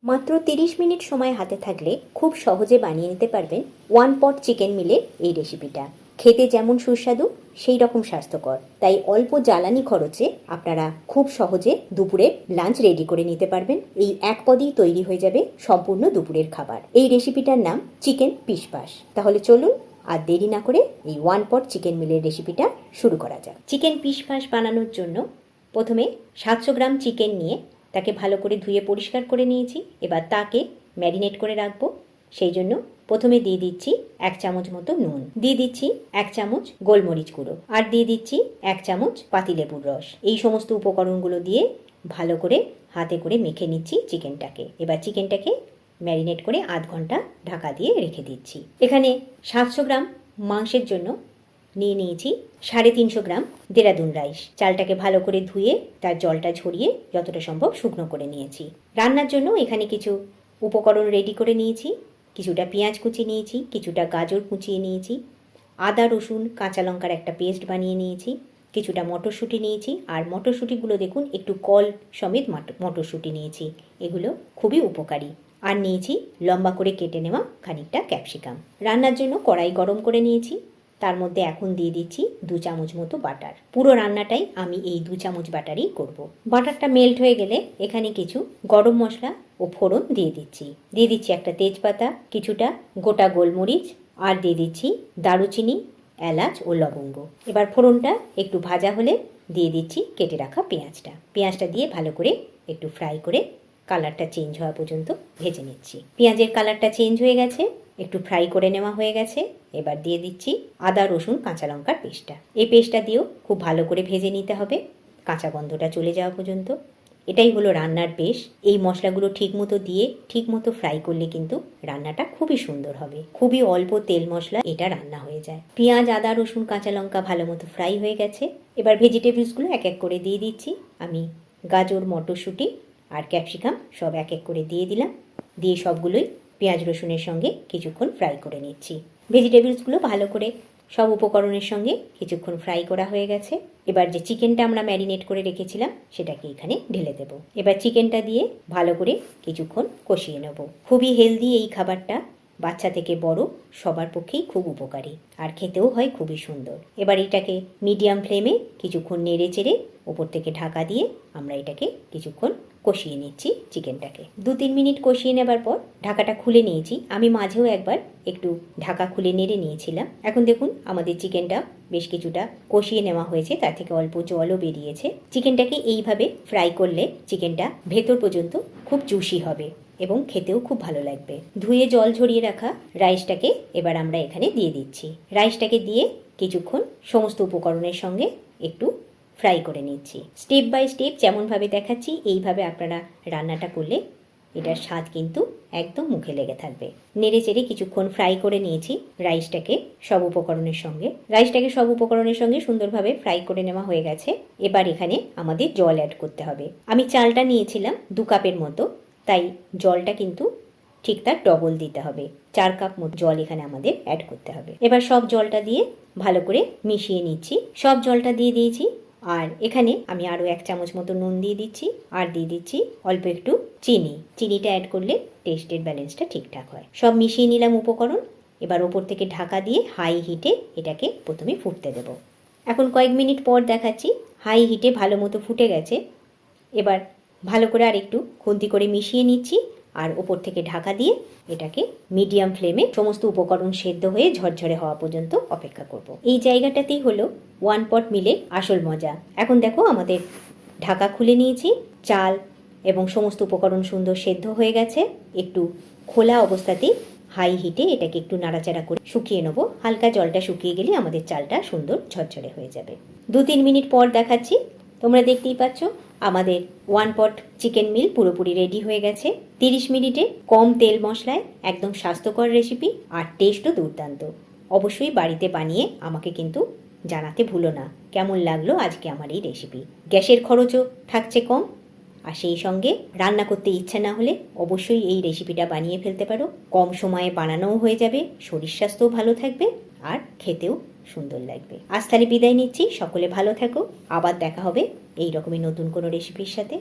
মাত্র 30 মিনিট সময় হাতে থাকলে খুব সহজে বানিয়ে নিতে পারবেন ওয়ান পট চিকেন মিলের এই রেসিপিটা। খেতে যেমন সুস্বাদু সেই রকম স্বাস্থ্যকর, তাই অল্প জ্বালানি খরচে আপনারা খুব সহজে দুপুরে লাঞ্চ রেডি করে নিতে পারবেন। এই এক পদেই তৈরি হয়ে যাবে সম্পূর্ণ দুপুরের খাবার। এই রেসিপিটার নাম চিকেন পিশপাশ। তাহলে চলুন আর দেরি না করে এই ওয়ান পট চিকেন মিলের রেসিপিটা শুরু করা যাক। চিকেন পিশপাশ বানানোর জন্য প্রথমে 700 গ্রাম চিকেন নিয়ে তাকে ভালো করে ধুয়ে পরিষ্কার করে নিয়েছি। এবার তাকে ম্যারিনেট করে রাখবো। সেই জন্য প্রথমে দিয়ে দিচ্ছি 1 চামচ মতো নুন, দিয়ে দিচ্ছি 1 চামচ গোলমরিচ গুঁড়ো, আর দিয়ে দিচ্ছি 1 চামচ পাতিলেবুর রস। এই সমস্ত উপকরণগুলো দিয়ে ভালো করে হাতে করে মেখে নিচ্ছি চিকেনটাকে। এবার চিকেনটাকে ম্যারিনেট করে আধ ঘন্টা ঢাকা দিয়ে রেখে দিচ্ছি। এখানে 700 গ্রাম মাংসের জন্য নিয়ে নিয়েছি 350 গ্রাম দেরাদুন রাইস। চালটাকে ভালো করে ধুয়ে তার জলটা ঝরিয়ে যতটা সম্ভব শুকনো করে নিয়েছি। রান্নার জন্য এখানে কিছু উপকরণ রেডি করে নিয়েছি। কিছুটা পেঁয়াজ কুচি নিয়েছি, কিছুটা গাজর কুচিয়ে নিয়েছি, আদা রসুন কাঁচা লঙ্কার একটা পেস্ট বানিয়ে নিয়েছি, কিছুটা মটরশুঁটি নিয়েছি। আর মটরশুঁটিগুলো দেখুন একটু কল সমেত মটরশুঁটি নিয়েছি, এগুলো খুবই উপকারী। আর নিয়েছি লম্বা করে কেটে নেওয়া খানিকটা ক্যাপসিকাম। রান্নার জন্য কড়াই গরম করে নিয়েছি, তার মধ্যে এখন দিয়ে দিচ্ছি 2 চামচ মতো বাটার। পুরো রান্নাটাই আমি এই 2 চামচ বাটারই করব। বাটারটা মেল্ট হয়ে গেলে এখানে কিছু গরম মশলা ও ফোড়ন দিয়ে দিচ্ছি একটা তেজপাতা, কিছুটা গোটা গোলমরিচ, আর দিয়ে দিচ্ছি দারুচিনি, এলাচ ও লবঙ্গ। এবার ফোড়নটা একটু ভাজা হলে দিয়ে দিচ্ছি কেটে রাখা পেঁয়াজটা দিয়ে ভালো করে একটু ফ্রাই করে কালারটা চেঞ্জ হওয়া পর্যন্ত ভেজে নিচ্ছি। পেঁয়াজের কালারটা চেঞ্জ হয়ে গেছে, একটু ফ্রাই করে নেওয়া হয়ে গেছে। এবার দিয়ে দিচ্ছি আদা রসুন কাঁচা লঙ্কার পেস্টটা। এই পেস্টটা দিয়েও খুব ভালো করে ভেজে নিতে হবে কাঁচা গন্ধটা চলে যাওয়া পর্যন্ত। এটাই হলো রান্নার বেশ। এই মশলাগুলো ঠিকমতো দিয়ে ঠিকমতো ফ্রাই করলে কিন্তু রান্নাটা খুবই সুন্দর হবে। খুবই অল্প তেল মশলা এটা রান্না হয়ে যায়। পেঁয়াজ আদা রসুন কাঁচা লঙ্কা ভালো মতো ফ্রাই হয়ে গেছে। এবার ভেজিটেবলসগুলো এক এক করে দিয়ে দিচ্ছি। আমি গাজর, মটরশুঁটি আর ক্যাপসিকাম সব এক এক করে দিয়ে দিলাম। দিয়ে সবগুলোই পেঁয়াজ রসুনের সঙ্গে কিছুক্ষণ ফ্রাই করে নিচ্ছি। ভেজিটেবলসগুলো ভালো করে সব উপকরণের সঙ্গে কিছুক্ষণ ফ্রাই করা হয়ে গেছে। এবার যে চিকেনটা আমরা ম্যারিনেট করে রেখেছিলাম সেটাকে এখানে ঢেলে দেব। এবার চিকেনটা দিয়ে ভালো করে কিছুক্ষণ কষিয়ে নেব। খুবই হেলদি এই খাবারটা, বাচ্চা থেকে বড় সবার পক্ষেই খুব উপকারী, আর খেতেও হয় খুবই সুন্দর। এবার এটাকে মিডিয়াম ফ্লেমে কিছুক্ষণ নেড়ে চেড়ে ওপর থেকে ঢাকা দিয়ে আমরা এটাকে কিছুক্ষণ কষিয়ে নিচ্ছি চিকেনটাকে। 2-3 মিনিট কষিয়ে নেবার পর ঢাকাটা খুলে নিয়েছি। আমি মাঝেও একবার একটু ঢাকা খুলে নেড়ে নিয়েছিলাম। এখন দেখুন আমাদের চিকেনটা বেশ কিছুটা কষিয়ে নেওয়া হয়েছে, তার থেকে অল্প জলও বেরিয়েছে। চিকেনটাকে এইভাবে ফ্রাই করলে চিকেনটা ভেতর পর্যন্ত খুব জুসি হবে এবং খেতেও খুব ভালো লাগবে। ধুয়ে জল ঝরিয়ে রাখা রাইসটাকে এবার আমরা এখানে দিয়ে দিচ্ছি। রাইসটাকে দিয়ে কিছুক্ষণ সমস্ত উপকরণের সঙ্গে একটু ফ্রাই করে নিচ্ছি। স্টেপ বাই স্টেপ যেমনভাবে দেখাচ্ছি এইভাবে আপনারা রান্নাটা করলে এটার স্বাদ কিন্তু একদম মুখে লেগে থাকবে। নেড়ে চেড়ে কিছুক্ষণ ফ্রাই করে নিয়েছি রাইসটাকে সব উপকরণের সঙ্গে সুন্দরভাবে ফ্রাই করে নেওয়া হয়ে গেছে। এবার এখানে আমাদের জল অ্যাড করতে হবে। আমি চালটা নিয়েছিলাম 2 কাপের মতো, তাই জলটা কিন্তু ঠিক তার ডবল দিতে হবে। 4 কাপ মতো জল এখানে আমাদের অ্যাড করতে হবে। এবার সব জলটা দিয়ে ভালো করে মিশিয়ে নিচ্ছি। সব জলটা দিয়ে দিয়েছি, আর এখানে আমি আরও 1 চামচ মতো নুন দিয়ে দিচ্ছি, আর দিয়ে দিচ্ছি অল্প একটু চিনিটা অ্যাড করলে টেস্টের ব্যালেন্সটা ঠিকঠাক হয়। সব মিশিয়ে নিলাম উপকরণ। এবার ওপর থেকে ঢাকা দিয়ে হাই হিটে এটাকে প্রথমে ফুটতে দেব। এখন কয়েক মিনিট পর দেখাচ্ছি হাই হিটে ভালো মতো ফুটে গেছে। এবার ভালো করে আর একটু খুন্তি করে মিশিয়ে নিচ্ছি, আর ওপর থেকে ঢাকা দিয়ে এটাকে মিডিয়াম ফ্লেমে সমস্ত উপকরণ সেদ্ধ হয়ে ঝরঝরে হওয়া পর্যন্ত অপেক্ষা করব। এই জায়গাটাতেই হলো ওয়ান পট মিলের আসল মজা। এখন দেখো আমাদের ঢাকা খুলে নিয়েছি, চাল এবং সমস্ত উপকরণ সুন্দর সেদ্ধ হয়ে গেছে। একটু খোলা অবস্থাতেই হাই হিটে এটাকে একটু নাড়াচাড়া করে শুকিয়ে নেবো। হালকা জলটা শুকিয়ে গেলে আমাদের চালটা সুন্দর ঝরঝরে হয়ে যাবে। 2-3 মিনিট পর দেখাচ্ছি। তোমরা দেখতেই পাচ্ছ আমাদের ওয়ান পট চিকেন মিল পুরোপুরি রেডি হয়ে গেছে। 30 মিনিটে কম তেল মশলায় একদম স্বাস্থ্যকর রেসিপি, আর টেস্টও দুর্দান্ত। অবশ্যই বাড়িতে বানিয়ে আমাকে কিন্তু জানাতে ভুলো না কেমন লাগলো আজকে আমার এই রেসিপি। গ্যাসের খরচও থাকছে কম, আর সেই সঙ্গে রান্না করতে ইচ্ছা না হলে অবশ্যই এই রেসিপিটা বানিয়ে ফেলতে পারো। কম সময়ে বানানোও হয়ে যাবে, শরীর স্বাস্থ্যও ভালো থাকবে, আর খেতেও সুন্দর লাগবে। আজ তাহলে বিদায় নিচ্ছি। সকলে ভালো থাকো। আবার দেখা হবে এই রকমই নতুন কোনো রেসিপির সাথে।